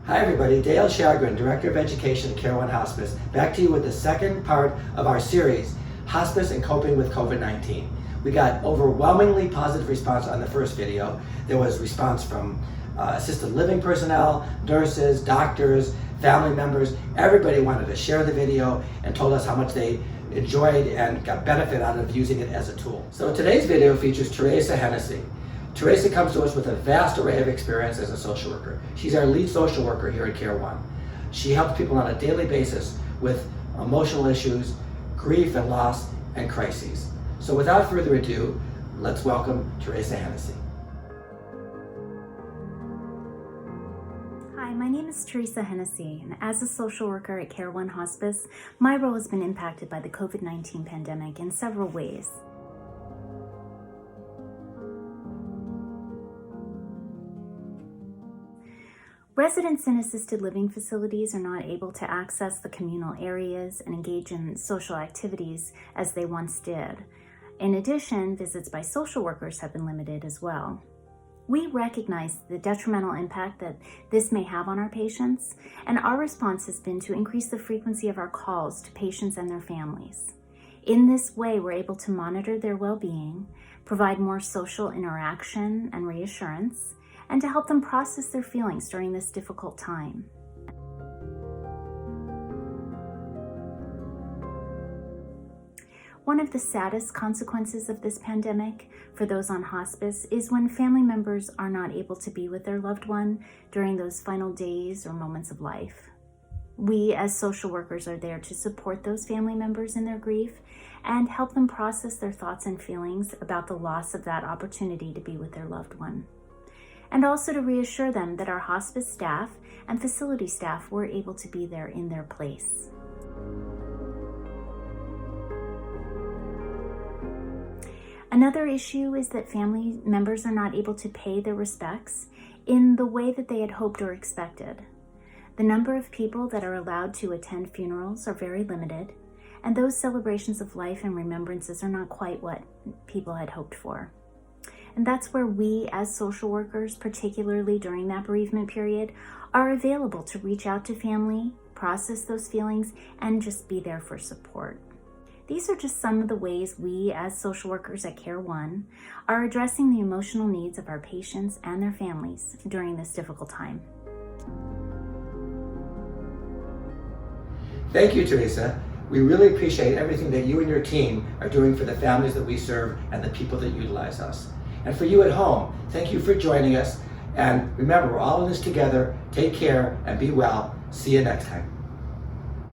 Hi everybody, Dale Shagrin, Director of Education at Care One Hospice, back to you with the second part of our series, Hospice and Coping with COVID-19. We got overwhelmingly positive response on the first video. There was response from assisted living personnel, nurses, doctors, family members. Everybody wanted to share the video and told us how much they enjoyed and got benefit out of using it as a tool. So today's video features Theresa Hennessey. Theresa comes to us with a vast array of experience as a social worker. She's our lead social worker here at Care One. She helps people on a daily basis with emotional issues, grief and loss, and crises. So without further ado, let's welcome Theresa Hennessey. Hi, my name is Theresa Hennessey, and as a social worker at Care One Hospice, my role has been impacted by the COVID-19 pandemic in several ways. Residents in assisted living facilities are not able to access the communal areas and engage in social activities as they once did. In addition, visits by social workers have been limited as well. We recognize the detrimental impact that this may have on our patients, and our response has been to increase the frequency of our calls to patients and their families. In this way, we're able to monitor their well-being, provide more social interaction and reassurance, and to help them process their feelings during this difficult time. One of the saddest consequences of this pandemic for those on hospice is when family members are not able to be with their loved one during those final days or moments of life. We as social workers are there to support those family members in their grief and help them process their thoughts and feelings about the loss of that opportunity to be with their loved one. And also to reassure them that our hospice staff and facility staff were able to be there in their place. Another issue is that family members are not able to pay their respects in the way that they had hoped or expected. The number of people that are allowed to attend funerals are very limited, and those celebrations of life and remembrances are not quite what people had hoped for. And that's where we as social workers, particularly during that bereavement period, are available to reach out to family, process those feelings, and just be there for support. These are just some of the ways we as social workers at Care One are addressing the emotional needs of our patients and their families during this difficult time. Thank you, Theresa. We really appreciate everything that you and your team are doing for the families that we serve and the people that utilize us. And for you at home, thank you for joining us. And remember, we're all in this together. Take care and be well. See you next time.